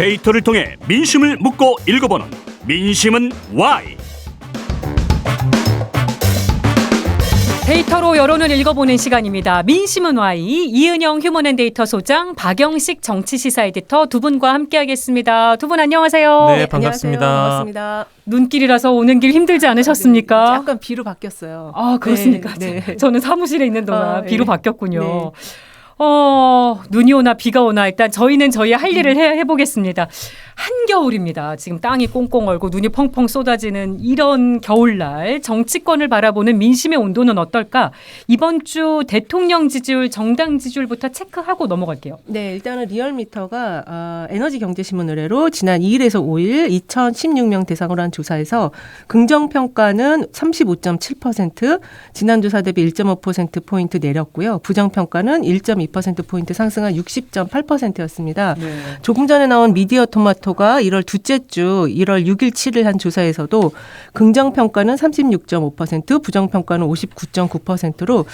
데이터를 통해 민심을 묻고 읽어보는 민심은 Y. 데이터로 여론을 읽어보는 시간입니다. 민심은 Y, 이은영 휴먼앤데이터 소장, 박영식 정치시사 에디터 두 분과 함께하겠습니다. 두 분 안녕하세요. 네, 반갑습니다. 안녕하세요. 반갑습니다. 눈길이라서 오는 길 힘들지 않으셨습니까? 네, 약간 비로 바뀌었어요. 아, 그렇습니까? 네. 저는 사무실에 있는 동안 비로 네. 바뀌었군요. 네. 눈이 오나 비가 오나 일단 저희는 저희의 할 일을 해보겠습니다. 한겨울입니다. 지금 땅이 꽁꽁 얼고 눈이 펑펑 쏟아지는 이런 겨울날 정치권을 바라보는 민심의 온도는 어떨까? 이번 주 대통령 지지율, 정당 지지율부터 체크하고 넘어갈게요. 네, 일단은 리얼미터가 에너지경제신문 의뢰로 지난 2일에서 5일 2016명 대상으로 한 조사에서 긍정평가는 35.7%, 지난 조사 대비 1.5%포인트 내렸고요. 부정평가는 1.2%포인트 상승한 60.8%였습니다. 네. 조금 전에 나온 미디어 토마토가 1월 둘째 주 1월 6일 7일 한 조사에서도 긍정평가는 36.5%, 부정평가는 59.9%로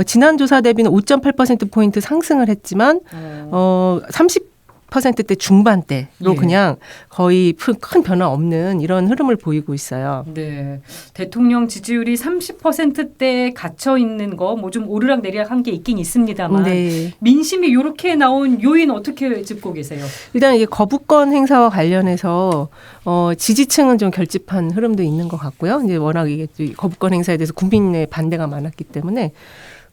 지난 조사 대비는 5.8%포인트 상승을 했지만 30%대 중반대로 예. 그냥 거의 큰 변화 없는 이런 흐름을 보이고 있어요. 네, 대통령 지지율이 30%대에 갇혀 있는 거 뭐 좀 오르락 내리락 한 게 있긴 있습니다만 네. 민심이 이렇게 나온 요인 어떻게 짚고 계세요? 일단 이게 거부권 행사와 관련해서 지지층은 좀 결집한 흐름도 있는 것 같고요. 이제 워낙 이게 거부권 행사에 대해서 국민의 반대가 많았기 때문에.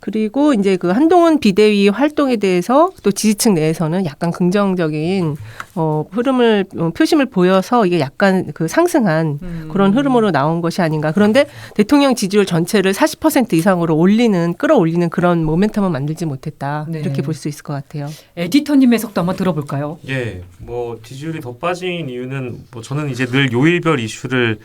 그리고 이제 그 한동훈 비대위 활동에 대해서 또 지지층 내에서는 약간 긍정적인 흐름을 표심을 보여서 이게 약간 그 상승한 그런 흐름으로 나온 것이 아닌가. 그런데 대통령 지지율 전체를 40% 이상으로 끌어올리는 그런 모멘텀은 만들지 못했다. 네. 이렇게 볼 수 있을 것 같아요. 에디터님의 속도 한번 들어볼까요? 예, 뭐 지지율이 더 빠진 이유는 뭐 저는 이제 늘 요일별 이슈를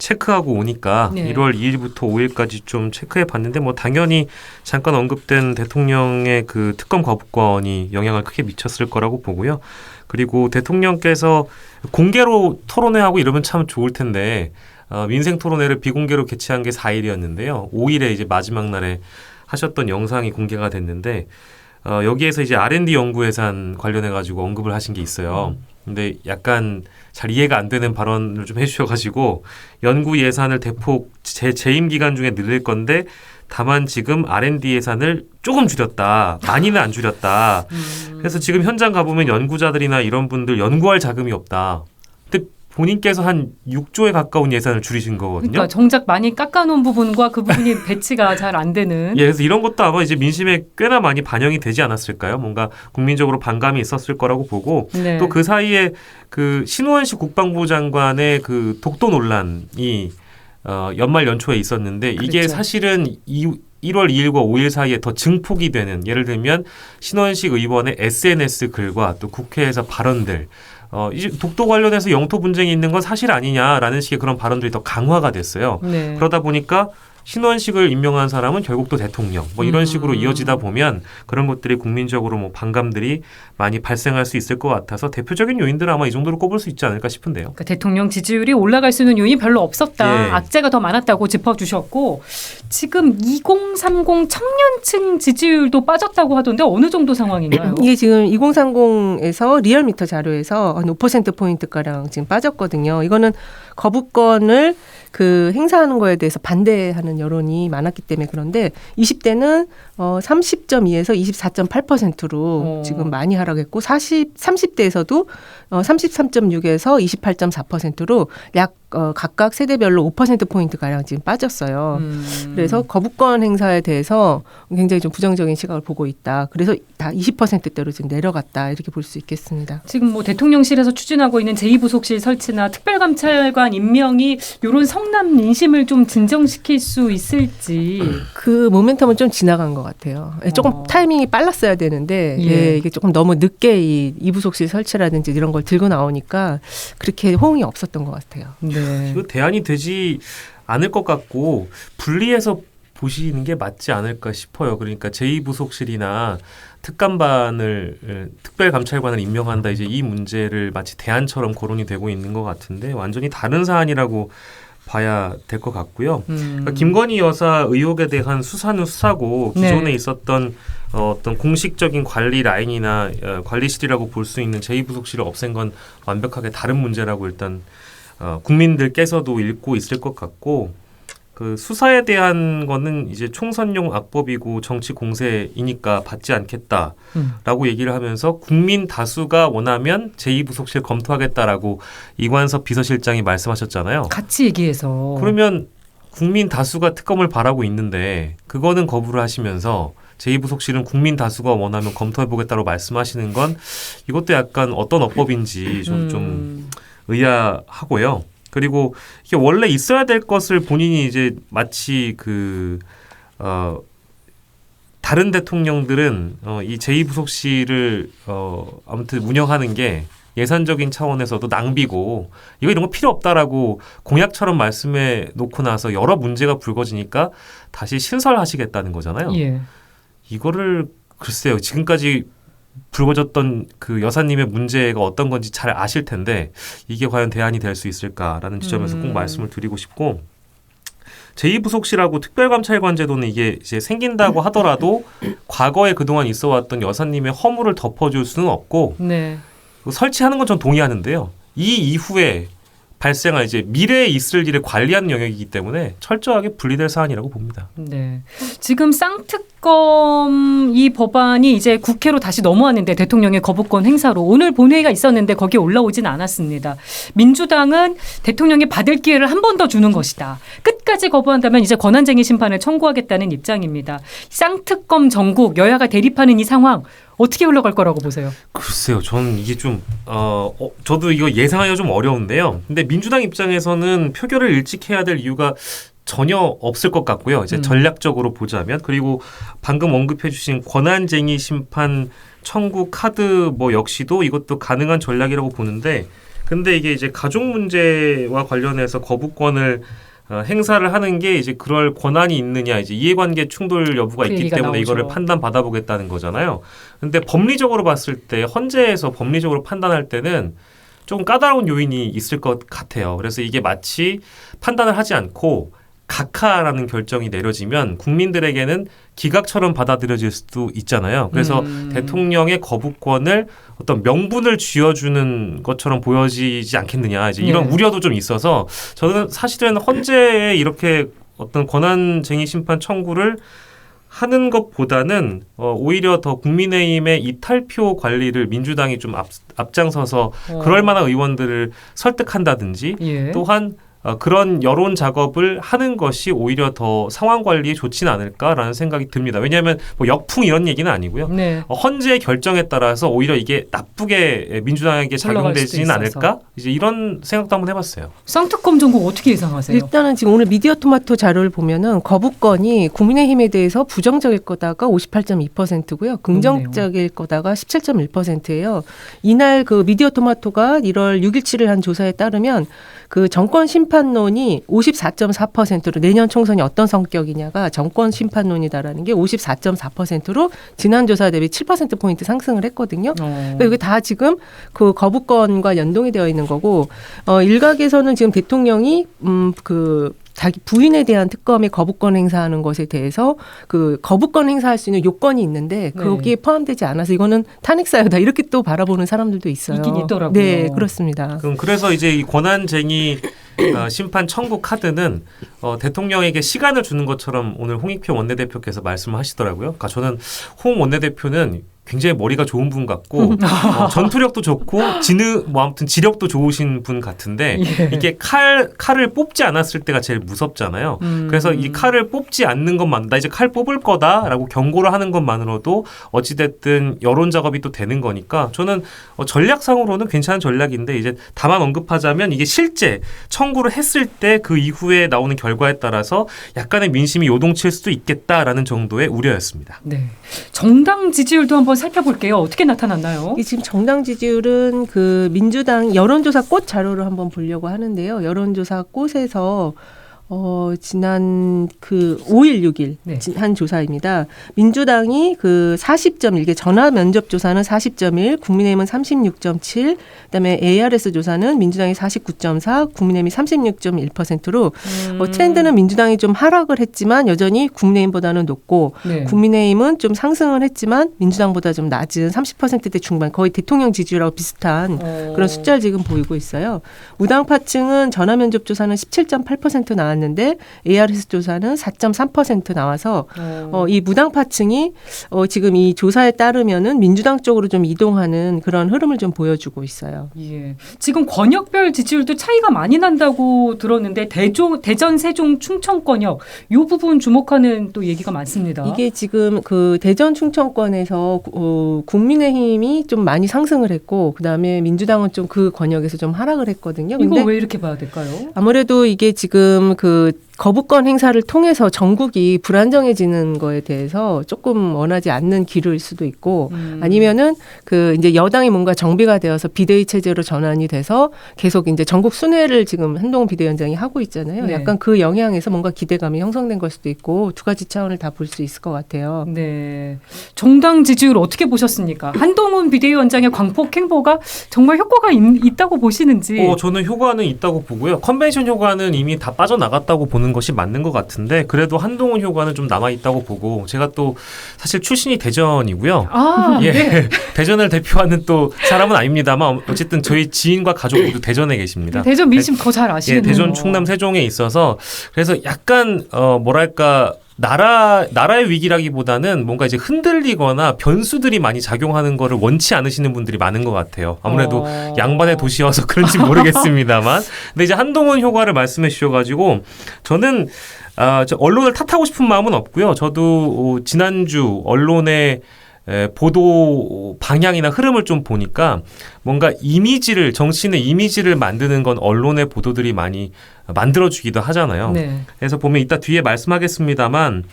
체크하고 오니까 네. 1월 2일부터 5일까지 좀 체크해 봤는데 뭐 당연히 잠깐 언급된 대통령의 그 특검 거부권이 영향을 크게 미쳤을 거라고 보고요. 그리고 대통령께서 공개로 토론회하고 이러면 참 좋을 텐데 민생 토론회를 비공개로 개최한 게 4일이었는데요. 5일에 이제 마지막 날에 하셨던 영상이 공개가 됐는데 여기에서 이제 R&D 연구 예산 관련해 가지고 언급을 하신 게 있어요. 근데 약간 잘 이해가 안 되는 발언을 좀 해주셔가지고 연구 예산을 대폭 재임 기간 중에 늘릴 건데 다만 지금 R&D 예산을 조금 줄였다. 많이는 안 줄였다. 그래서 지금 현장 가보면 연구자들이나 이런 분들 연구할 자금이 없다. 근데 본인께서 한 6조에 가까운 예산을 줄이신 거거든요. 그러니까 정작 많이 깎아놓은 부분과 그 부분이 배치가 잘 안 되는. 예, 그래서 이런 것도 아마 이제 민심에 꽤나 많이 반영이 되지 않았을까요? 뭔가 국민적으로 반감이 있었을 거라고 보고 네. 또 그 사이에 그 신우원식 국방부 장관의 그 독도 논란이 연말 연초에 있었는데 이게 그렇죠. 사실은 1월 2일과 5일 사이에 더 증폭이 되는 예를 들면 신원식 의원의 SNS 글과 또 국회에서 발언들 이제 독도 관련해서 영토 분쟁이 있는 건 사실 아니냐라는 식의 그런 발언들이 더 강화가 됐어요. 네. 그러다 보니까 신원식을 임명한 사람은 결국 또 대통령 뭐 이런 식으로 이어지다 보면 그런 것들이 국민적으로 뭐 반감들이 많이 발생할 수 있을 것 같아서 대표적인 요인들은 아마 이 정도로 꼽을 수 있지 않을까 싶은데요. 그러니까 대통령 지지율이 올라갈 수 있는 요인이 별로 없었다. 예. 악재가 더 많았다고 짚어주셨고 지금 2030 청년층 지지율도 빠졌다고 하던데 어느 정도 상황인가요? 이게 지금 2030에서 리얼미터 자료에서 한 5%포인트가량 지금 빠졌거든요. 이거는 거부권을 그 행사하는 거에 대해서 반대하는 여론이 많았기 때문에 그런데 20대는 30.2에서 24.8%로 지금 많이 하락했고 30대에서도 33.6에서 28.4%로 약 각각 세대별로 5%포인트가량 지금 빠졌어요. 그래서 거부권 행사에 대해서 굉장히 좀 부정적인 시각을 보고 있다. 그래서 다 20%대로 지금 내려갔다. 이렇게 볼 수 있겠습니다. 지금 뭐 대통령실에서 추진하고 있는 제2부속실 설치나 특별감찰관 임명이 이런 성남 민심을 좀 진정시킬 수 있을지. 그 모멘텀은 좀 지나간 것 같아요. 조금 타이밍이 빨랐어야 되는데 예. 이게 조금 너무 늦게 이 2부속실 설치라든지 이런 걸 들고 나오니까 그렇게 호응이 없었던 것 같아요. 네. 이거 대안이 되지 않을 것 같고 분리해서 보시는 게 맞지 않을까 싶어요. 그러니까 제2부속실이나 특별감찰관을 임명한다 이제 이 문제를 마치 대안처럼 거론이 되고 있는 것 같은데 완전히 다른 사안이라고 봐야 될 것 같고요. 그러니까 김건희 여사 의혹에 대한 수사는 수사고 기존에 네. 있었던 어떤 공식적인 관리 라인이나 관리실이라고 볼 수 있는 제2부속실을 없앤 건 완벽하게 다른 문제라고 일단 국민들께서도 읽고 있을 것 같고 그 수사에 대한 거는 이제 총선용 악법이고 정치 공세이니까 받지 않겠다라고 얘기를 하면서 국민 다수가 원하면 제2부속실 검토하겠다라고 이관섭 비서실장이 말씀하셨잖아요. 같이 얘기해서. 그러면 국민 다수가 특검을 바라고 있는데 그거는 거부를 하시면서 제2부속실은 국민 다수가 원하면 검토해보겠다고 말씀하시는 건 이것도 약간 어떤 어법인지 좀 의아하고요. 그리고 이게 원래 있어야 될 것을 본인이 이제 마치 다른 대통령들은 이 제2부속실을 아무튼 운영하는 게 예산적인 차원에서도 낭비고 이런 거 필요 없다라고 공약처럼 말씀해 놓고 나서 여러 문제가 불거지니까 다시 신설하시겠다는 거잖아요. 예. 이거를 글쎄요. 지금까지 불거졌던 그 여사님의 문제가 어떤 건지 잘 아실 텐데 이게 과연 대안이 될 수 있을까라는 지점에서 꼭 말씀을 드리고 싶고 제2부속실하고 특별감찰관제도는 이게 이제 생긴다고 하더라도 과거에 그동안 있어왔던 여사님의 허물을 덮어줄 수는 없고 네. 설치하는 건 전 동의하는데요. 이 이후에 발생할 이제 미래에 있을 일을 관리하는 영역이기 때문에 철저하게 분리될 사안이라고 봅니다. 네. 지금 쌍특검 이 법안이 이제 국회로 다시 넘어왔는데 대통령의 거부권 행사로 오늘 본회의가 있었는데 거기에 올라오진 않았습니다. 민주당은 대통령이 받을 기회를 한 번 더 주는 것이다. 끝까지 거부한다면 이제 권한쟁의 심판을 청구하겠다는 입장입니다. 쌍특검 전국 여야가 대립하는 이 상황 어떻게 흘러갈 거라고 보세요? 글쎄요. 저는 이게 좀 저도 이거 예상하기가 좀 어려운데요. 근데 민주당 입장에서는 표결을 일찍 해야 될 이유가 전혀 없을 것 같고요. 이제 전략적으로 보자면 그리고 방금 언급해 주신 권한쟁의 심판 청구 카드 뭐 역시도 이것도 가능한 전략이라고 보는데 근데 이게 이제 가족 문제와 관련해서 거부권을 행사를 하는 게 이제 그럴 권한이 있느냐 이제 이해관계 충돌 여부가 있기 때문에 나오죠. 이거를 판단 받아보겠다는 거잖아요. 근데 법리적으로 봤을 때 헌재에서 법리적으로 판단할 때는 좀 까다로운 요인이 있을 것 같아요. 그래서 이게 마치 판단을 하지 않고 각하라는 결정이 내려지면 국민들에게는 기각처럼 받아들여질 수도 있잖아요. 그래서 대통령의 거부권을 어떤 명분을 쥐어주는 것처럼 보여지지 않겠느냐. 이제 이런 우려도 좀 있어서 저는 사실은 헌재에 이렇게 어떤 권한쟁의 심판 청구를 하는 것보다는 오히려 더 국민의힘의 이탈표 관리를 민주당이 좀 앞장서서 그럴 만한 의원들을 설득한다든지 또한 그런 여론 작업을 하는 것이 오히려 더 상황 관리에 좋지는 않을까라는 생각이 듭니다. 왜냐하면 뭐 역풍 이런 얘기는 아니고요. 네. 헌재의 결정에 따라서 오히려 이게 나쁘게 민주당에게 작용되지는 않을까? 이제 이런 생각도 한번 해봤어요. 쌍특검 전국 어떻게 예상하세요? 일단은 지금 오늘 미디어토마토 자료를 보면은 거부권이 국민의힘에 대해서 부정적일 거다가 58.2%고요. 긍정적일 거다가 17.1%예요. 이날 그 미디어토마토가 1월 6일치를 한 조사에 따르면 그 정권 심판론이 54.4%로 내년 총선이 어떤 성격이냐가 정권 심판론이다라는 게 54.4%로 지난 조사 대비 7%포인트 상승을 했거든요. 그러니까 이게 다 지금 그 거부권과 연동이 되어 있는 거고 일각에서는 지금 대통령이 자기 부인에 대한 특검의 거부권 행사하는 것에 대해서 그 거부권 행사할 수 있는 요건이 있는데 거기에 포함되지 않아서 이거는 탄핵 사유다 이렇게 또 바라보는 사람들도 있어요. 있긴 있더라고요. 네, 그렇습니다. 그래서 이제 이 권한쟁의 심판 청구 카드는 대통령에게 시간을 주는 것처럼 오늘 홍익표 원내대표께서 말씀을 하시더라고요. 그러니까 저는 홍 원내대표는 굉장히 머리가 좋은 분 같고 전투력도 좋고 아무튼 지력도 좋으신 분 같은데 이게 칼을 뽑지 않았을 때가 제일 무섭잖아요. 그래서 이 칼을 뽑지 않는 것만 나 이제 칼 뽑을 거다라고 경고를 하는 것만으로도 어찌됐든 여론 작업이 또 되는 거니까 저는 전략상으로는 괜찮은 전략인데 이제 다만 언급하자면 이게 실제 청구를 했을 때 그 이후에 나오는 결과에 따라서 약간의 민심이 요동칠 수도 있겠다라는 정도의 우려였습니다. 네. 정당 지지율도 한번 살펴볼게요. 어떻게 나타났나요? 지금 정당 지지율은 그 민주당 여론조사 꽃 자료를 한번 보려고 하는데요. 여론조사 꽃에서 지난 5일, 6일 네. 한 조사입니다. 민주당이 40.1, 이게 전화 면접 조사는 40.1, 국민의힘은 36.7, 그다음에 ARS 조사는 민주당이 49.4, 국민의힘이 36.1%로 트렌드는 민주당이 좀 하락을 했지만 여전히 국민의힘보다는 높고 네. 국민의힘은 좀 상승을 했지만 민주당보다 좀 낮은 30%대 중반, 거의 대통령 지지율하고 비슷한 그런 숫자를 지금 보이고 있어요. 무당파층은 전화 면접 조사는 17.8% 나왔는데 ARS 조사는 4.3% 나와서 이 무당파층이 지금 이 조사에 따르면은 민주당 쪽으로 좀 이동하는 그런 흐름을 좀 보여주고 있어요. 예. 지금 권역별 지지율도 차이가 많이 난다고 들었는데 대전, 세종, 충청 권역 이 부분 주목하는 또 얘기가 많습니다. 이게 지금 대전 충청권에서 국민의힘이 좀 많이 상승을 했고 그다음에 민주당은 좀 그 권역에서 좀 하락을 했거든요. 이거 근데 왜 이렇게 봐야 될까요? 아무래도 이게 지금 거부권 행사를 통해서 전국이 불안정해지는 거에 대해서 조금 원하지 않는 기류일 수도 있고 아니면은 이제 여당이 뭔가 정비가 되어서 비대위 체제로 전환이 돼서 계속 이제 전국 순회를 지금 한동훈 비대위원장이 하고 있잖아요. 네. 약간 그 영향에서 뭔가 기대감이 형성된 걸 수도 있고 두 가지 차원을 다 볼 수 있을 것 같아요. 네. 정당 지지율 어떻게 보셨습니까? 한동훈 비대위원장의 광폭 행보가 정말 효과가 있다고 보시는지. 저는 효과는 있다고 보고요. 컨벤션 효과는 이미 다 빠져나갔다고 보는 것이 맞는 것 같은데 그래도 한동훈 효과는 좀 남아있다고 보고 제가 또 사실 출신이 대전이고요. 예, 네. 대전을 대표하는 또 사람은 아닙니다만 어쨌든 저희 지인과 가족 모두 대전에 계십니다. 대전 민심 더 잘 아시네요. 대전, 충남, 세종에 있어서 그래서 약간 뭐랄까 나라의 위기라기보다는 뭔가 이제 흔들리거나 변수들이 많이 작용하는 거를 원치 않으시는 분들이 많은 것 같아요. 아무래도 양반의 도시여서 그런지 모르겠습니다만. 근데 이제 한동훈 효과를 말씀해 주셔가지고 저는 저 언론을 탓하고 싶은 마음은 없고요. 저도 지난주 언론의 보도 방향이나 흐름을 좀 보니까 뭔가 정치인의 이미지를 만드는 건 언론의 보도들이 많이 만들어주기도 하잖아요. 네. 그래서 보면 이따 뒤에 말씀하겠습니다만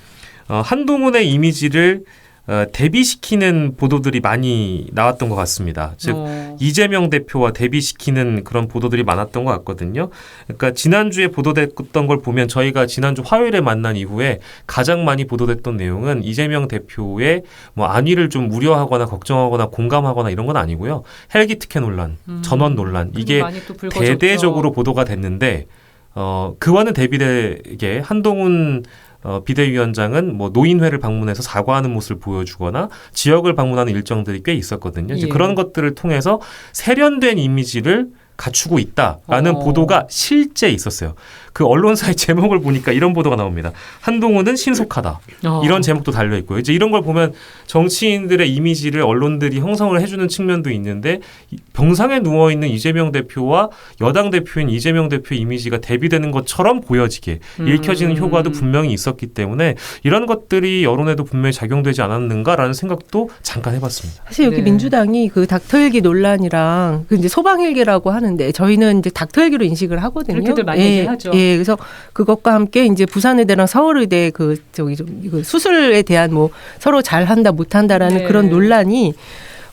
한동훈의 이미지를 대비시키는 보도들이 많이 나왔던 것 같습니다. 즉 이재명 대표와 대비시키는 그런 보도들이 많았던 것 같거든요. 그러니까 지난주에 보도됐던 걸 보면 저희가 지난주 화요일에 만난 이후에 가장 많이 보도됐던 내용은 이재명 대표의 안위를 좀 우려하거나 걱정하거나 공감하거나 이런 건 아니고요. 헬기 특혜 논란, 전원 논란 이게 많이 또 불거졌죠. 대대적으로 보도가 됐는데 그와는 대비되게 한동훈 비대위원장은 노인회를 방문해서 사과하는 모습을 보여주거나 지역을 방문하는 일정들이 꽤 있었거든요. 이제 예. 그런 것들을 통해서 세련된 이미지를 갖추고 있다라는 보도가 실제 있었어요. 그 언론사의 제목을 보니까 이런 보도가 나옵니다. 한동훈은 신속하다. 이런 제목도 달려있고요. 이제 이런 걸 보면 정치인들의 이미지를 언론들이 형성을 해주는 측면도 있는데 병상에 누워있는 이재명 대표와 여당 대표인 이재명 대표의 이미지가 대비되는 것처럼 보여지게 읽혀지는 효과도 분명히 있었기 때문에 이런 것들이 여론에도 분명히 작용되지 않았는가라는 생각도 잠깐 해봤습니다. 사실 여기 네. 민주당이 닥터헬기 논란이랑 이제 소방헬기라고 하는데 저희는 이제 닥터헬기로 인식을 하거든요. 그렇게들 많이 얘기하죠. 예, 그래서 그것과 함께 이제 부산의대랑 서울의대 수술에 대한 서로 잘한다 못한다라는 네. 그런 논란이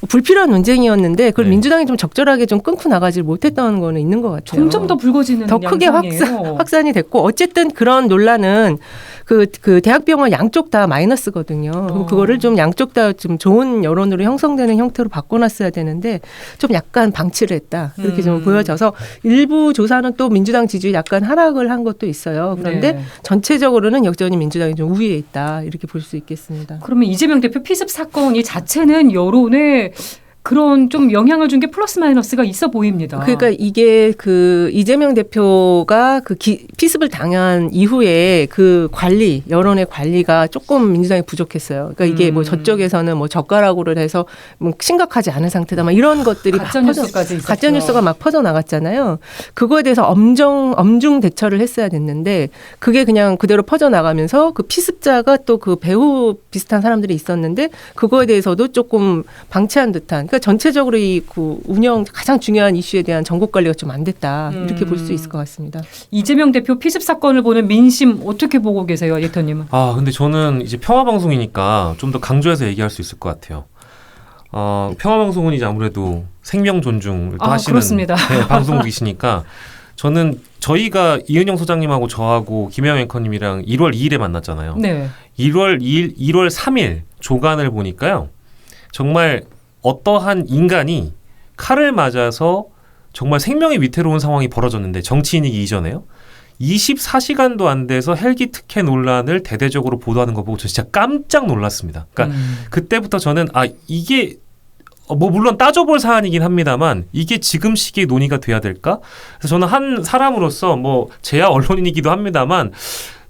불필요한 논쟁이었는데 그걸 네. 민주당이 좀 적절하게 좀 끊고 나가지 못했던 거는 있는 것 같아요. 점점 더 불거지는 더 크게 양상이에요. 확산이 됐고 어쨌든 그런 논란은 그 대학병원 양쪽 다 마이너스거든요. 그럼 그거를 좀 양쪽 다 좀 좋은 여론으로 형성되는 형태로 바꿔놨어야 되는데 좀 약간 방치를 했다. 이렇게 좀 보여져서 일부 조사는 또 민주당 지지율 약간 하락을 한 것도 있어요. 그런데 네. 전체적으로는 여전히 민주당이 좀 우위에 있다. 이렇게 볼 수 있겠습니다. 그러면 이재명 대표 피습 사건이 자체는 여론에 그런 좀 영향을 준 게 플러스 마이너스가 있어 보입니다. 그러니까 이게 이재명 대표가 피습을 당한 이후에 관리, 여론의 관리가 조금 민주당이 부족했어요. 그러니까 이게 저쪽에서는 젓가락으로 해서 심각하지 않은 상태다. 막 이런 것들이 가짜 뉴스까지 있었죠. 가짜 뉴스가 막 퍼져 나갔잖아요. 그거에 대해서 엄중 대처를 했어야 됐는데 그게 그냥 그대로 퍼져 나가면서 그 피습자가 또 그 배우 비슷한 사람들이 있었는데 그거에 대해서도 조금 방치한 듯한. 그러니까 전체적으로 운영 가장 중요한 이슈에 대한 전국 관리가 좀 안 됐다 이렇게 볼 수 있을 것 같습니다. 이재명 대표 피습 사건을 보는 민심 어떻게 보고 계세요, 예터님은? 근데 저는 이제 평화방송이니까 좀 더 강조해서 얘기할 수 있을 것 같아요. 평화방송은 이제 아무래도 생명 존중을 또 하시는 그렇습니다. 방송국이시니까 저는 저희가 이은영 소장님하고 저하고 김혜영 앵커님이랑 1월 2일에 만났잖아요. 네. 1월 2일, 1월 3일 조간을 보니까요. 정말 어떠한 인간이 칼을 맞아서 정말 생명이 위태로운 상황이 벌어졌는데 정치인이기 이전에요. 24시간도 안 돼서 헬기 특혜 논란을 대대적으로 보도하는 거 보고 저 진짜 깜짝 놀랐습니다. 그러니까 그때부터 저는 이게 뭐 물론 따져볼 사안이긴 합니다만 이게 지금 시기에 논의가 돼야 될까? 그래서 저는 한 사람으로서 뭐 제야 언론인이기도 합니다만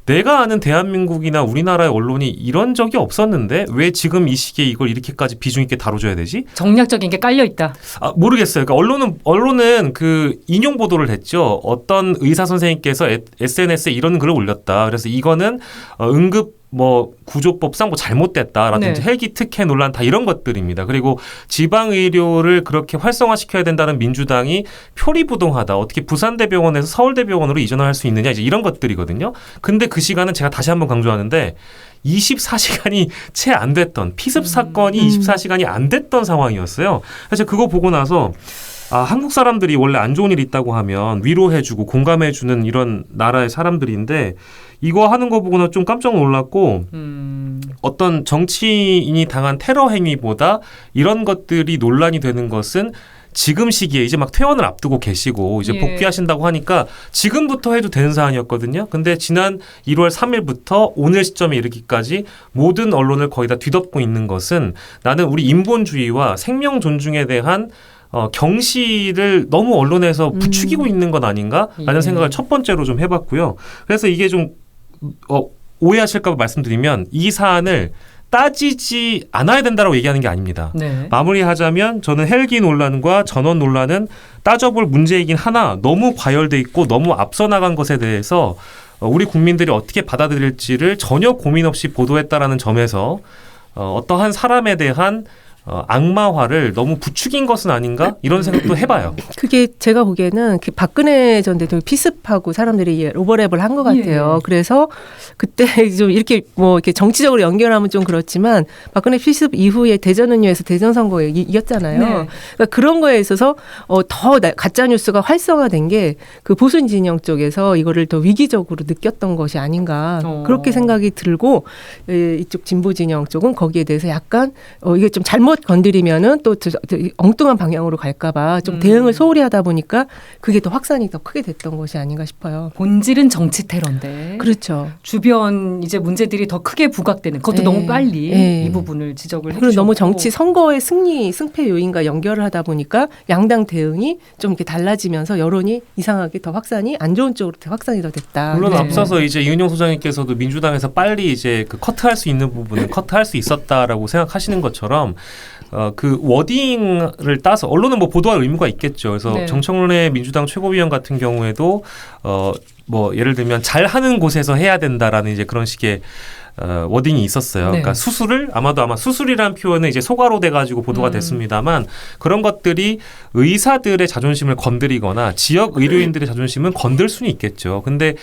내가 아는 대한민국이나 우리나라의 언론이 이런 적이 없었는데 왜 지금 이 시기에 이걸 이렇게까지 비중 있게 다뤄줘야 되지? 정략적인 게 깔려 있다. 모르겠어요. 그러니까 언론은 그 인용 보도를 했죠. 어떤 의사 선생님께서 SNS에 이런 글을 올렸다. 그래서 이거는 응급 뭐 구조법상 뭐 잘못됐다라든지 네. 헬기 특혜 논란 다 이런 것들입니다. 그리고 지방 의료를 그렇게 활성화시켜야 된다는 민주당이 표리부동하다. 어떻게 부산대병원에서 서울대병원으로 이전을 할 수 있느냐 이제 이런 것들이거든요. 근데 그 시간은 제가 다시 한번 강조하는데 24시간이 채 안 됐던 피습 사건이 24시간이 안 됐던 상황이었어요. 그래서 그거 보고 나서 한국 사람들이 원래 안 좋은 일 있다고 하면 위로해주고 공감해주는 이런 나라의 사람들인데 이거 하는 거 보고는 좀 깜짝 놀랐고 어떤 정치인이 당한 테러 행위보다 이런 것들이 논란이 되는 것은 지금 시기에 이제 막 퇴원을 앞두고 계시고 이제 복귀하신다고 하니까 지금부터 해도 되는 사안이었거든요. 근데 지난 1월 3일부터 오늘 시점에 이르기까지 모든 언론을 거의 다 뒤덮고 있는 것은 나는 우리 인본주의와 생명 존중에 대한 경시를 너무 언론에서 부추기고 있는 건 아닌가라는 생각을 첫 번째로 좀 해봤고요. 그래서 이게 좀 오해하실까 봐 말씀드리면 이 사안을 따지지 않아야 된다고 얘기하는 게 아닙니다. 네. 마무리하자면 저는 헬기 논란과 전원 논란은 따져볼 문제이긴 하나 너무 과열돼 있고 너무 앞서 나간 것에 대해서 우리 국민들이 어떻게 받아들일지를 전혀 고민 없이 보도했다라는 점에서 어떠한 사람에 대한 악마화를 너무 부추긴 것은 아닌가 이런 생각도 해봐요. 그게 제가 보기에는 그 박근혜 전 대통령 피습하고 사람들이 오버랩을 한 것 같아요. 그래서 그때 좀 이렇게 뭐 이렇게 정치적으로 연결하면 좀 그렇지만 박근혜 피습 이후에 대전은유에서 대전 선거에 이겼잖아요. 네. 그러니까 그런 거에 있어서 더 가짜 뉴스가 활성화된 게 그 보수 진영 쪽에서 이거를 더 위기적으로 느꼈던 것이 아닌가 그렇게 생각이 들고 이쪽 진보 진영 쪽은 거기에 대해서 약간 이게 좀 잘못 건드리면은 또 엉뚱한 방향으로 갈까봐 좀 대응을 소홀히 하다 보니까 그게 더 확산이 더 크게 됐던 것이 아닌가 싶어요. 본질은 정치 테러인데. 그렇죠. 주변 이제 문제들이 더 크게 부각되는 그것도 너무 빨리 이 부분을 지적을 해주셨고. 그리고 너무 정치 선거의 승패 요인과 연결을 하다 보니까 양당 대응이 좀 이렇게 달라지면서 여론이 이상하게 더 확산이 안 좋은 쪽으로 확산이 더 됐다. 물론 앞서서 이제 이은영 소장님께서도 민주당에서 빨리 이제 그 커트할 수 있는 부분은 커트할 수 있었다라고 생각하시는 것처럼 그 워딩을 따서 언론은 뭐 보도할 의무가 있겠죠. 그래서 정청래 민주당 최고위원 같은 경우에도 뭐 예를 들면 잘하는 곳에서 해야 된다라는 이제 그런 식의 워딩이 있었어요. 그러니까 수술을 아마 수술이라는 표현은 이제 소가로 돼가지고 보도가 됐습니다만 그런 것들이 의사들의 자존심을 건드리거나 지역 의료인들의 자존심은 건들 수는 있겠죠. 근데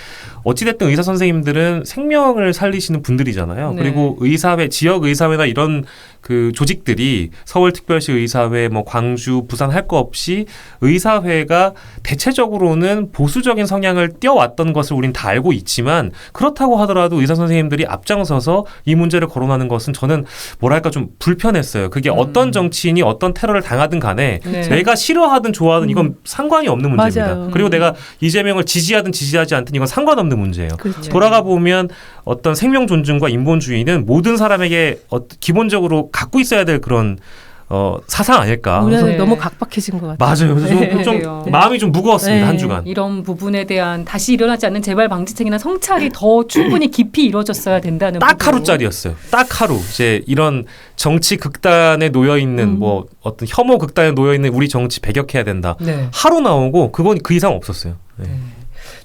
어찌됐든 의사 선생님들은 생명을 살리시는 분들이잖아요. 그리고 의사회, 지역 의사회나 이런 그 조직들이 서울특별시 의사회, 뭐 광주, 부산 할 거 없이 의사회가 대체적으로는 보수적인 성향을 띄워왔던 것을 우린 다 알고 있지만 그렇다고 하더라도 의사 선생님들이 앞장서서 이 문제를 거론하는 것은 저는 뭐랄까 좀 불편했어요. 그게 어떤 정치인이 어떤 테러를 당하든 간에 내가 싫어하든 좋아하든 이건 상관이 없는 문제입니다. 맞아요. 그리고 내가 이재명을 지지하든 지지하지 않든 이건 상관없는 문제예요. 그렇죠. 돌아가 보면 어떤 생명 존중과 인본주의는 모든 사람에게 기본적으로 갖고 있어야 될 그런 사상 아닐까. 우리는 너무 각박해진 것 같아요. 맞아요. 그래서 좀 마음이 좀 무거웠습니다. 한 주간. 이런 부분에 대한 다시 일어나지 않는 재발 방지책이나 성찰이 더 충분히 깊이 이루어졌어야 된다는 딱 하루짜리였어요. 딱 하루. 이제 이런 정치 극단에 놓여 있는 뭐 어떤 혐오 극단에 놓여 있는 우리 정치 배격해야 된다. 하루 나오고 그건 그 이상 없었어요.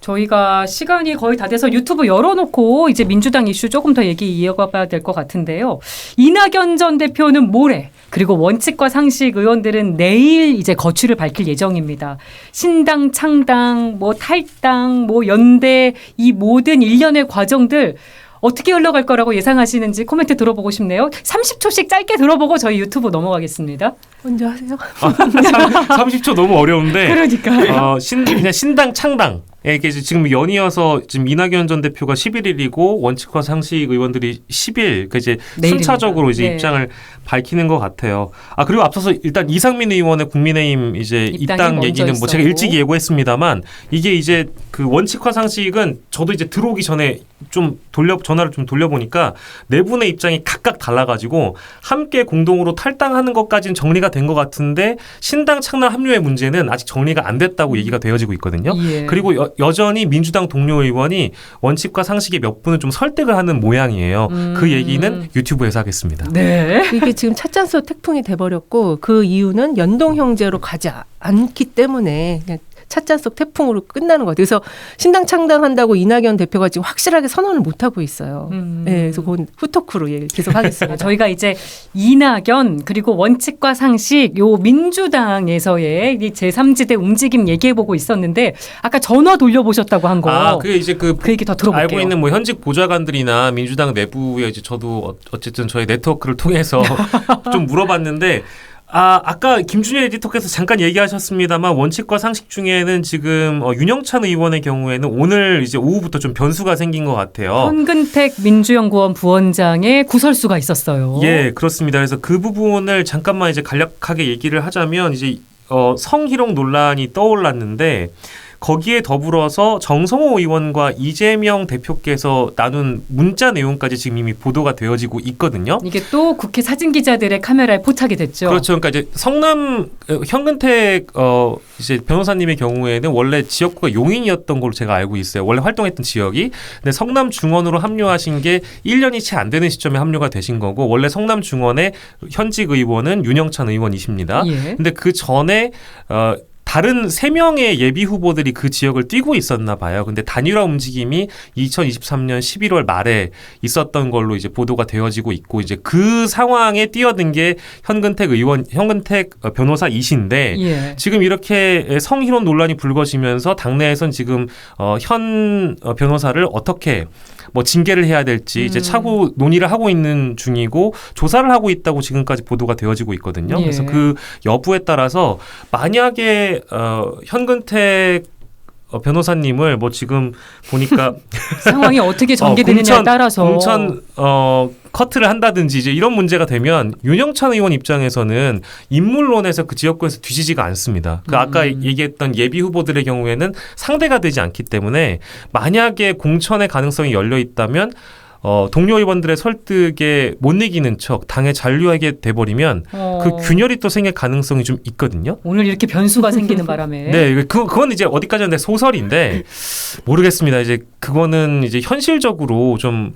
저희가 시간이 거의 다 돼서 유튜브 열어놓고 이제 민주당 이슈 조금 더 얘기 이어가봐야 될 것 같은데요. 이낙연 전 대표는 모레 그리고 원칙과 상식 의원들은 내일 이제 거취를 밝힐 예정입니다. 신당, 창당, 뭐 탈당, 뭐 연대 이 모든 일련의 과정들 어떻게 흘러갈 거라고 예상하시는지 코멘트 들어보고 싶네요. 30초씩 짧게 들어보고 저희 유튜브 넘어가겠습니다. 먼저 하세요. 30초 너무 어려운데. 그러니까. 그냥 신당 창당. 이게 지금 연이어서 지금 이낙연 전 대표가 11일이고 원칙과 상식 의원들이 10일 그 이제 내일입니다. 순차적으로 이제 네. 입장을 밝히는 것 같아요. 그리고 앞서서 일단 이상민 의원의 국민의힘 이제 입당 먼저 얘기는 뭐 제가 있었고. 일찍 예고했습니다만 이게 이제 그 원칙과 상식은 저도 이제 들어오기 전에 좀 전화를 좀 돌려보니까 네 분의 입장이 각각 달라가지고 함께 공동으로 탈당하는 것까지는 정리가 된 것 같은데 신당 창당 합류의 문제는 아직 정리가 안 됐다고 얘기가 되어지고 있거든요. 예. 그리고 여전히 민주당 동료 의원이 원칙과 상식의 몇 분을 좀 설득을 하는 모양이에요. 그 얘기는 유튜브에서 하겠습니다. 네. 이게 지금 찻잔소 태풍이 돼버렸고 그 이유는 연동 형제로 가지 않기 때문에 그냥 찻잔 속 태풍으로 끝나는 것 같아요. 그래서 신당 창당한다고 이낙연 대표가 지금 확실하게 선언을 못 하고 있어요. 네, 그래서 그건 후토크로 계속 하겠습니다. 저희가 이제 이낙연 그리고 원칙과 상식 요 민주당에서의 이 제3지대 움직임 얘기해보고 있었는데 아까 전화 돌려보셨다고 한 거. 그게 이제 그 얘기 더 들어볼게요. 알고 있는 뭐 현직 보좌관들이나 민주당 내부에 이제 저도 어쨌든 저희 네트워크를 통해서 좀 물어봤는데 아까 김준일 에디터께서 잠깐 얘기하셨습니다만 원칙과 상식 중에는 지금 윤영찬 의원의 경우에는 오늘 이제 오후부터 좀 변수가 생긴 것 같아요. 현근택 민주연구원 부원장의 구설수가 있었어요. 예, 그렇습니다. 그래서 그 부분을 잠깐만 이제 간략하게 얘기를 하자면 이제 성희롱 논란이 떠올랐는데 거기에 더불어서 정성호 의원과 이재명 대표께서 나눈 문자 내용까지 지금 이미 보도가 되어지고 있거든요. 이게 또 국회 사진 기자들의 카메라에 포착이 됐죠. 그렇죠. 그러니까 이제 성남 현근택 이제 변호사님의 경우에는 원래 지역구가 용인이었던 걸로 제가 알고 있어요. 원래 활동했던 지역이. 근데 성남 중원으로 합류하신 게 1년이 채 안 되는 시점에 합류가 되신 거고 원래 성남 중원의 현직 의원은 윤영찬 의원이십니다. 예. 근데 그 전에 다른 3명의 예비 후보들이 그 지역을 뛰고 있었나 봐요. 근데 단일화 움직임이 2023년 11월 말에 있었던 걸로 이제 보도가 되어지고 있고 이제 그 상황에 뛰어든 게 현근택 변호사이신데 예. 지금 이렇게 성희롱 논란이 불거지면서 당내에선 지금 현 변호사를 어떻게 뭐 징계를 해야 될지 이제 차후 논의를 하고 있는 중이고 조사를 하고 있다고 지금까지 보도가 되어지고 있거든요. 예. 그래서 그 여부에 따라서 만약에 현근택 변호사님을 뭐 지금 보니까 상황이 어떻게 전개되느냐에 따라서 공천 커트를 한다든지 이제 이런 문제가 되면 윤영찬 의원 입장에서는 인물론에서 그 지역구에서 뒤지지가 않습니다. 그 아까 얘기했던 예비 후보들의 경우에는 상대가 되지 않기 때문에 만약에 공천의 가능성이 열려 있다면 동료 의원들의 설득에 못 이기는 척 당에 잔류하게 돼버리면 그 균열이 또 생길 가능성이 좀 있거든요. 오늘 이렇게 변수가 생기는 바람에 네, 그건 이제 어디까지는 소설인데 모르겠습니다. 이제 그거는 이제 현실적으로 좀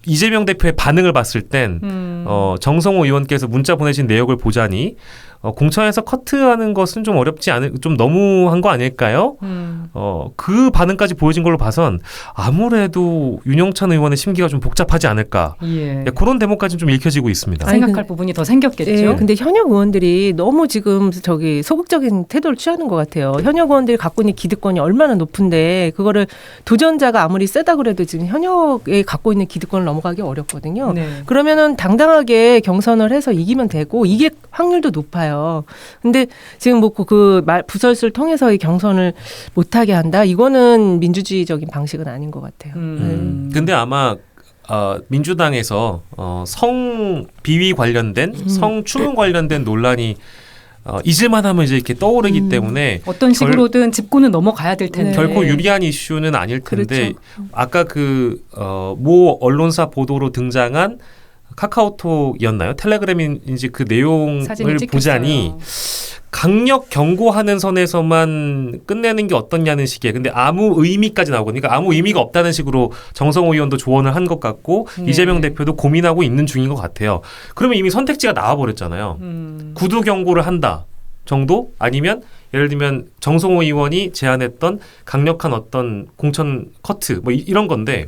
이재명 대표의 반응을 봤을 땐 정성호 의원께서 문자 보내신 내역을 보자니 공천에서 커트하는 것은 좀 좀 너무한 거 아닐까요? 그 반응까지 보여진 걸로 봐선 아무래도 윤영찬 의원의 심기가 좀 복잡하지 않을까. 예. 그런 대목까지는 좀 읽혀지고 있습니다. 생각할 부분이 더 생겼겠죠. 네, 근데 현역 의원들이 너무 지금 소극적인 태도를 취하는 것 같아요. 현역 의원들이 갖고 있는 기득권이 얼마나 높은데 그거를 도전자가 아무리 세다 그래도 지금 현역에 갖고 있는 기득권을 넘어가기 어렵거든요. 네. 그러면은 당당하게 경선을 해서 이기면 되고 이길 확률도 높아요. 근데 지금 뭐 부설수를 통해서 이 경선을 못하게 한다. 이거는 민주주의적인 방식은 아닌 것 같아요. 근데 아마 민주당에서 성 비위 관련된 성 추문 관련된 논란이 잊을만 하면 이제 이렇게 떠오르기 때문에 어떤 식으로든 짚고는 넘어가야 될 텐데. 결코 유리한 이슈는 아닐 텐데 그렇죠. 아까 모 언론사 보도로 등장한 카카오톡이었나요? 텔레그램인지 그 내용을 보자니 강력 경고하는 선에서만 끝내는 게 어떻냐는 식의 근데 아무 의미까지 나오거든요. 그러니까 아무 의미가 없다는 식으로 정성호 의원도 조언을 한 것 같고 이재명 대표도 고민하고 있는 중인 것 같아요. 그러면 이미 선택지가 나와버렸잖아요. 구두 경고를 한다 정도? 아니면 예를 들면 정성호 의원이 제안했던 강력한 어떤 공천 커트 뭐 이런 건데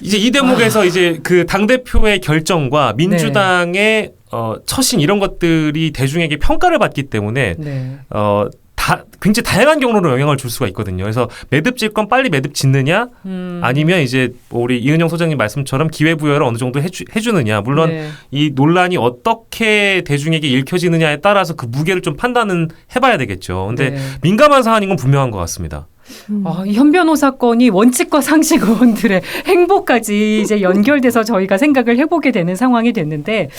이제 이 대목에서 이제 그 당대표의 결정과 민주당의 처신 이런 것들이 대중에게 평가를 받기 때문에 굉장히 다양한 경로로 영향을 줄 수가 있거든요. 그래서 매듭 질 건 빨리 매듭 짓느냐, 아니면 이제 우리 이은영 소장님 말씀처럼 기회부여를 어느 정도 해주느냐. 물론 네. 이 논란이 어떻게 대중에게 읽혀지느냐에 따라서 그 무게를 좀 판단은 해봐야 되겠죠. 근데 네. 민감한 사안인 건 분명한 것 같습니다. 이 현변호 사건이 원칙과 상식 의원들의 행보까지 이제 연결돼서 저희가 생각을 해보게 되는 상황이 됐는데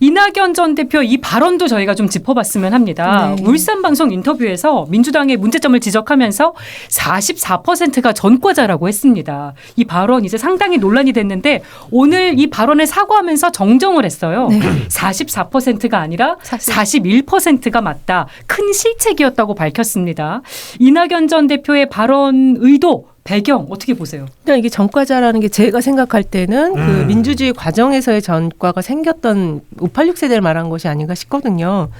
이낙연 전 대표 이 발언도 저희가 좀 짚어봤으면 합니다. 네. 울산방송 인터뷰에서 민주당의 문제점을 지적하면서 44%가 전과자라고 했습니다. 이 발언 이제 상당히 논란이 됐는데 오늘 이 발언을 사과하면서 정정을 했어요. 네. 44%가 아니라 41%가 맞다. 큰 실책이었다고 밝혔습니다. 이낙연 전 대표의 발언 의도 배경 어떻게 보세요? 일단 이게 전과자라는 게 제가 생각할 때는 그 민주주의 과정에서의 전과가 생겼던 586 세대를 말한 것이 아닌가 싶거든요.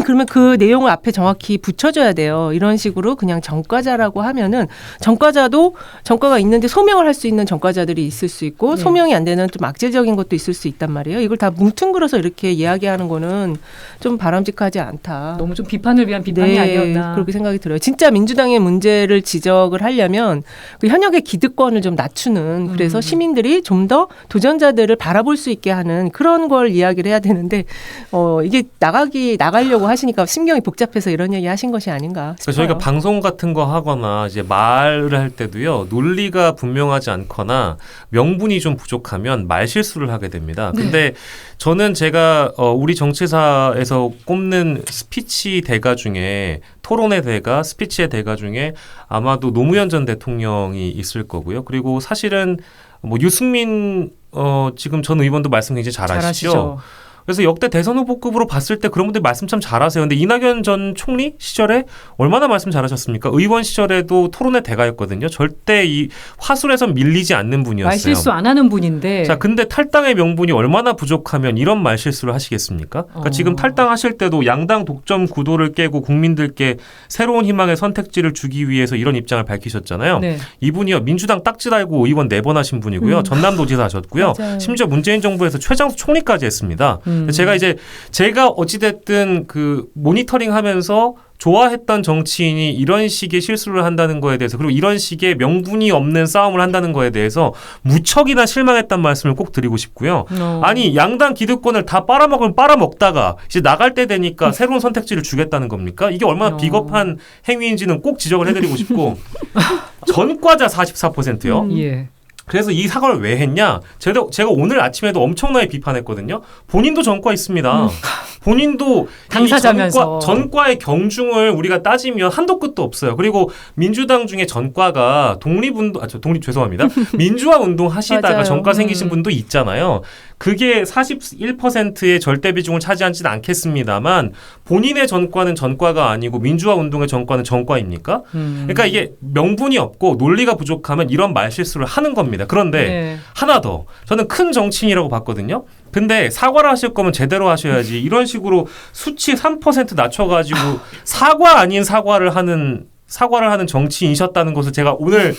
그러면 그 내용을 앞에 정확히 붙여줘야 돼요. 이런 식으로 그냥 전과자라고 하면은 전과자도 전과가 있는데 소명을 할 수 있는 전과자들이 있을 수 있고 네. 소명이 안 되는 좀 악재적인 것도 있을 수 있단 말이에요. 이걸 다 뭉뚱그려서 이렇게 이야기하는 거는 좀 바람직하지 않다. 너무 좀 비판을 위한 비판이 아니었나. 그렇게 생각이 들어요. 진짜 민주당의 문제를 지적을 하려면 그 현역의 기득권을 좀 낮추는 그래서 시민들이 좀 더 도전자들을 바라볼 수 있게 하는 그런 걸 이야기를 해야 되는데 이게 나가려고 하시니까 심경이 복잡해서 이런 얘기 하신 것이 아닌가 싶어요. 저희가 방송 같은 거 하거나 이제 말을 할 때도요, 논리가 분명하지 않거나 명분이 좀 부족하면 말 실수를 하게 됩니다. 근데 저는 제가 우리 정치사에서 꼽는 스피치 대가 중에 토론의 대가, 스피치의 대가 중에 아마도 노무현 전 대통령이 있을 거고요. 그리고 사실은 뭐 유승민 지금 전 의원도 말씀 굉장히 잘하시죠. 잘하시죠. 그래서 역대 대선 후보급으로 봤을 때 그런 분들 말씀 참 잘하세요. 근데 이낙연 전 총리 시절에 얼마나 말씀 잘하셨습니까? 의원 시절에도 토론의 대가였거든요. 절대 이 화술에서 밀리지 않는 분이었어요. 말실수 안 하는 분인데. 자, 근데 탈당의 명분이 얼마나 부족하면 이런 말실수를 하시겠습니까? 그러니까 지금 탈당하실 때도 양당 독점 구도를 깨고 국민들께 새로운 희망의 선택지를 주기 위해서 이런 입장을 밝히셨잖아요. 네. 이분이요, 민주당 딱지 달고 의원 4번 하신 분이고요. 전남도지사 하셨고요. 맞아요. 심지어 문재인 정부에서 최장수 총리까지 했습니다. 제가 어찌됐든 그 모니터링 하면서 좋아했던 정치인이 이런 식의 실수를 한다는 거에 대해서, 그리고 이런 식의 명분이 없는 싸움을 한다는 거에 대해서 무척이나 실망했단 말씀을 꼭 드리고 싶고요. 아니, 양당 기득권을 다 빨아먹다가 이제 나갈 때 되니까 새로운 선택지를 주겠다는 겁니까? 이게 얼마나 비겁한 행위인지는 꼭 지적을 해드리고 싶고 전과자 44%요. 예. 그래서 이 사과를 왜 했냐? 제가 오늘 아침에도 엄청나게 비판했거든요. 본인도 전과 있습니다. 본인도 당사자면서. 전과의 경중을 우리가 따지면 한도 끝도 없어요. 그리고 민주당 중에 전과가 죄송합니다. 민주화 운동 하시다가 맞아요. 전과 생기신 분도 있잖아요. 그게 41%의 절대 비중을 차지하지는 않겠습니다만 본인의 전과는 전과가 아니고 민주화 운동의 전과는 전과입니까? 그러니까 이게 명분이 없고 논리가 부족하면 이런 말실수를 하는 겁니다. 그런데 네. 하나 더, 저는 큰 정치인이라고 봤거든요. 근데 사과를 하실 거면 제대로 하셔야지. 이런 식으로 수치 3% 낮춰가지고 사과 아닌 사과를 하는 정치인이셨다는 것을 제가 오늘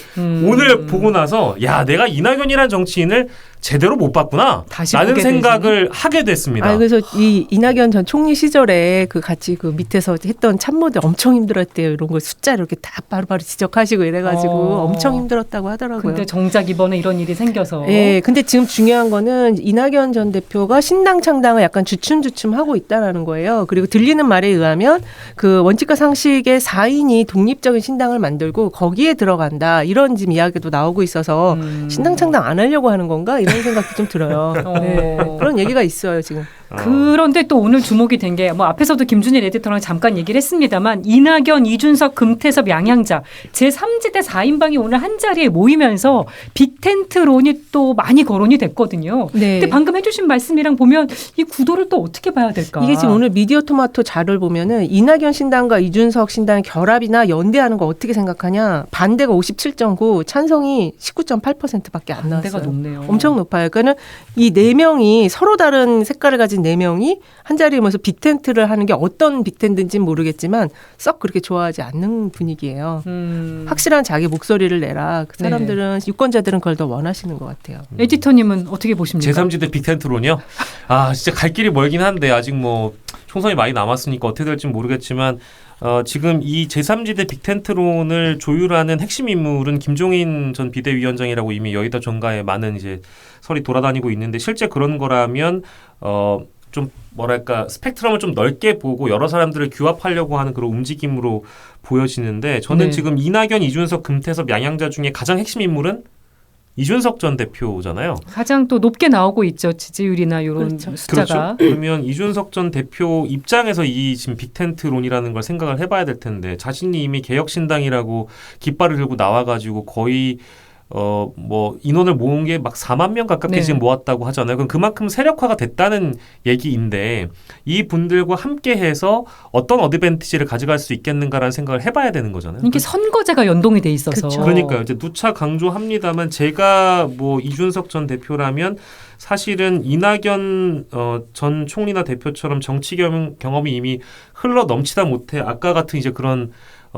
보고 나서 내가 이낙연이라는 정치인을 제대로 못 봤구나 다시 라는 보게 생각을 하게 됐습니다. 그래서 이 이낙연 전 총리 시절에 그 같이 그 밑에서 했던 참모들 엄청 힘들었대요. 이런 거 숫자를 이렇게 다 바로바로 지적하시고 이래가지고 엄청 힘들었다고 하더라고요. 근데 정작 이번에 이런 일이 생겨서. 예, 근데 지금 중요한 거는 이낙연 전 대표가 신당 창당을 약간 주춤주춤하고 있다라는 거예요. 그리고 들리는 말에 의하면 그 원칙과 상식의 4인이 독립적인 신당을 만들고 거기에 들어간다. 이런 지금 이야기도 나오고 있어서 신당 창당 안 하려고 하는 건가? 이런 생각도 좀 들어요. 네, 그런 얘기가 있어요, 지금. 그런데 또 오늘 주목이 된 게 뭐 앞에서도 김준일 에디터랑 잠깐 얘기를 했습니다만 이낙연, 이준석, 금태섭, 양양자 제3지대 4인방이 오늘 한자리에 모이면서 빅텐트론이 또 많이 거론이 됐거든요. 네. 근데 방금 해주신 말씀이랑 보면 이 구도를 또 어떻게 봐야 될까? 이게 지금 오늘 미디어 토마토 자료를 보면은 이낙연 신당과 이준석 신당의 결합이나 연대하는 거 어떻게 생각하냐? 반대가 57.9, 찬성이 19.8%밖에 안 나왔어요. 반대가 높네요. 엄청 높아요. 그러니까는 이 네 명이 서로 다른 색깔을 가진 네 명이 한 자리에 모여서 빅텐트를 하는 게 어떤 빅텐트인지는 모르겠지만 썩 그렇게 좋아하지 않는 분위기예요. 확실한 자기 목소리를 내라. 그 사람들은 유권자들은 그걸 더 원하시는 것 같아요. 에디터님은 어떻게 보십니까? 제3지대 빅텐트론이요? 진짜 갈 길이 멀긴 한데 아직 뭐 총선이 많이 남았으니까 어떻게 될지 모르겠지만 지금 이 제3지대 빅텐트론을 조율하는 핵심 인물은 김종인 전 비대위원장이라고 이미 여의도 정가에 많은 이제 설이 돌아다니고 있는데 실제 그런 거라면 좀 뭐랄까 스펙트럼을 좀 넓게 보고 여러 사람들을 규합하려고 하는 그런 움직임으로 보여지는데 저는 네. 지금 이낙연, 이준석, 금태섭 양양자 중에 가장 핵심 인물은 이준석 전 대표잖아요. 가장 또 높게 나오고 있죠. 지지율이나 이런 그렇죠. 숫자가. 그렇죠. 그러면 이준석 전 대표 입장에서 이 지금 빅텐트론이라는 걸 생각을 해봐야 될 텐데 자신이 이미 개혁신당이라고 깃발을 들고 나와가지고 거의 뭐 인원을 모은 게 막 4만 명 가깝게 네. 지금 모았다고 하잖아요. 그럼 그만큼 세력화가 됐다는 얘기인데 이 분들과 함께해서 어떤 어드밴티지를 가져갈 수 있겠는가라는 생각을 해봐야 되는 거잖아요. 이게 선거제가 연동이 돼 있어서. 그쵸. 그러니까요. 이제 누차 강조합니다만 제가 뭐 이준석 전 대표라면 사실은 이낙연 전 총리나 대표처럼 정치 경험이 이미 흘러 넘치다 못해 아까 같은 이제 그런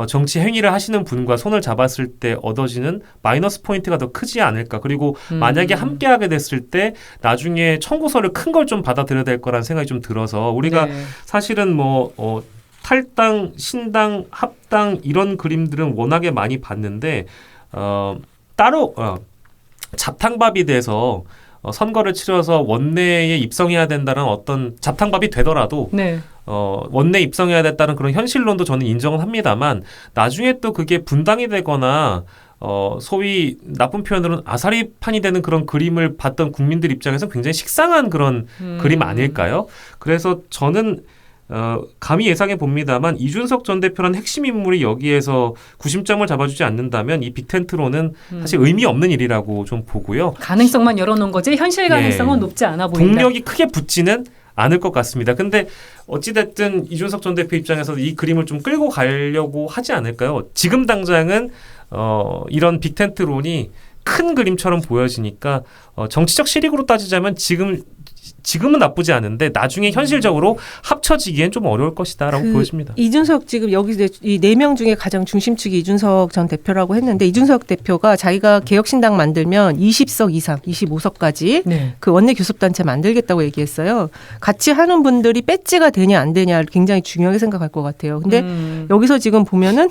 정치 행위를 하시는 분과 손을 잡았을 때 얻어지는 마이너스 포인트가 더 크지 않을까. 그리고 만약에 함께하게 됐을 때 나중에 청구서를 큰 걸 좀 받아들여야 될 거라는 생각이 좀 들어서 우리가 네. 사실은 뭐 탈당, 신당, 합당 이런 그림들은 워낙에 많이 봤는데 따로 잡탕밥이 돼서 선거를 치러서 원내에 입성해야 된다는 어떤 잡탕밥이 되더라도 네. 원내 입성해야 됐다는 그런 현실론도 저는 인정은 합니다만 나중에 또 그게 분당이 되거나 소위 나쁜 표현으로는 아사리판이 되는 그런 그림을 봤던 국민들 입장에서 굉장히 식상한 그런 그림 아닐까요? 그래서 저는 감히 예상해 봅니다만 이준석 전 대표라는 핵심 인물이 여기에서 구심점을 잡아주지 않는다면 이 빅텐트로는 사실 의미 없는 일이라고 좀 보고요. 가능성만 열어놓은 거지 현실 가능성은 예. 높지 않아 보인다. 동력이 크게 붙지는 않을 것 같습니다. 근데 어찌됐든 이준석 전 대표 입장에서 이 그림을 좀 끌고 가려고 하지 않을까요? 지금 당장은 이런 빅텐트론이 큰 그림처럼 보여지니까 정치적 실익으로 따지자면 지금은 나쁘지 않은데 나중에 현실적으로 합쳐지기엔 좀 어려울 것이다라고 보여집니다. 이준석 지금 여기 이 4명 중에 가장 중심축이 이준석 전 대표라고 했는데 이준석 대표가 자기가 개혁신당 만들면 20석 이상, 25석까지 네. 그 원내 교섭단체 만들겠다고 얘기했어요. 같이 하는 분들이 배지가 되냐 안 되냐를 굉장히 중요하게 생각할 것 같아요. 근데 여기서 지금 보면은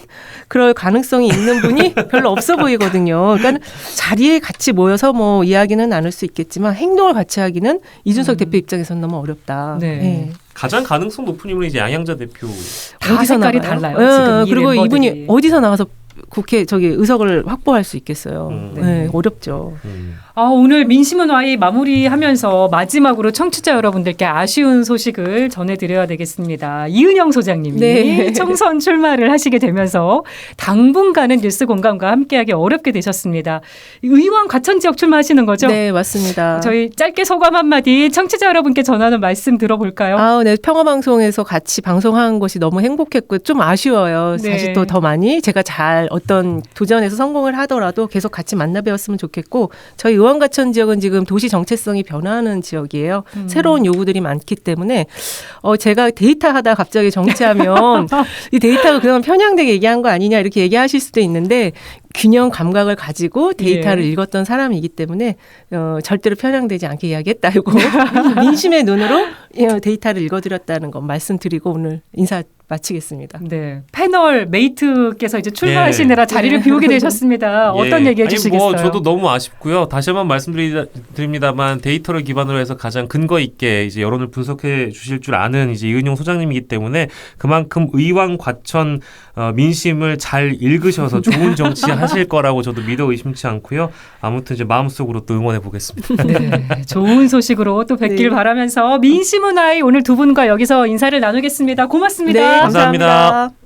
그럴 가능성이 있는 분이 별로 없어 보이거든요. 그러니까 자리에 같이 모여서 뭐 이야기는 나눌 수 있겠지만 행동을 같이 하기는 이준석 대표 입장에서는 너무 어렵다. 네. 네. 가장 가능성 높은 인물이 이제 양양자 대표. 다 색깔이 나가요? 달라요. 지금 이 그리고 멤버들이. 이분이 어디서 나와서 국회 의석을 확보할 수 있겠어요. 네, 어렵죠. 오늘 민심은 와이 마무리하면서 마지막으로 청취자 여러분들께 아쉬운 소식을 전해드려야 되겠습니다. 이은영 소장님이 네. 총선 출마를 하시게 되면서 당분간은 뉴스 공감과 함께하기 어렵게 되셨습니다. 의원 과천 지역 출마하시는 거죠? 네, 맞습니다. 저희 짧게 소감 한마디 청취자 여러분께 전하는 말씀 들어볼까요? 네, 평화방송에서 같이 방송한 것이 너무 행복했고 좀 아쉬워요. 네. 사실 또 더 많이 제가 잘 어떤 도전에서 성공을 하더라도 계속 같이 만나 뵈었으면 좋겠고 저희 의원과천 지역은 지금 도시 정체성이 변화하는 지역이에요. 새로운 요구들이 많기 때문에 제가 데이터하다 갑자기 정치하면 이 데이터가 그동안 편향되게 얘기한 거 아니냐 이렇게 얘기하실 수도 있는데 균형 감각을 가지고 데이터를 예. 읽었던 사람이기 때문에 절대로 편향되지 않게 이야기했다고 민심의 눈으로 데이터를 읽어드렸다는 거 말씀드리고 오늘 인사 마치겠습니다. 네. 패널 메이트께서 이제 출마하시느라 자리를 비우게 되셨습니다. 어떤 얘기해 주시겠어요? 뭐 저도 너무 아쉽고요. 다시 한번 말씀드립니다만 데이터를 기반으로 해서 가장 근거 있게 이제 여론을 분석해 주실 줄 아는 이제 이은용 소장님이기 때문에 그만큼 의왕 과천 민심을 잘 읽으셔서 좋은 정치 하실 거라고 저도 믿어 의심치 않고요. 아무튼 이제 마음속으로 또 응원해 보겠습니다. 네, 좋은 소식으로 또 뵙길 네. 바라면서 민심은 아이 오늘 두 분과 여기서 인사를 나누겠습니다. 고맙습니다. 네, 감사합니다. 감사합니다.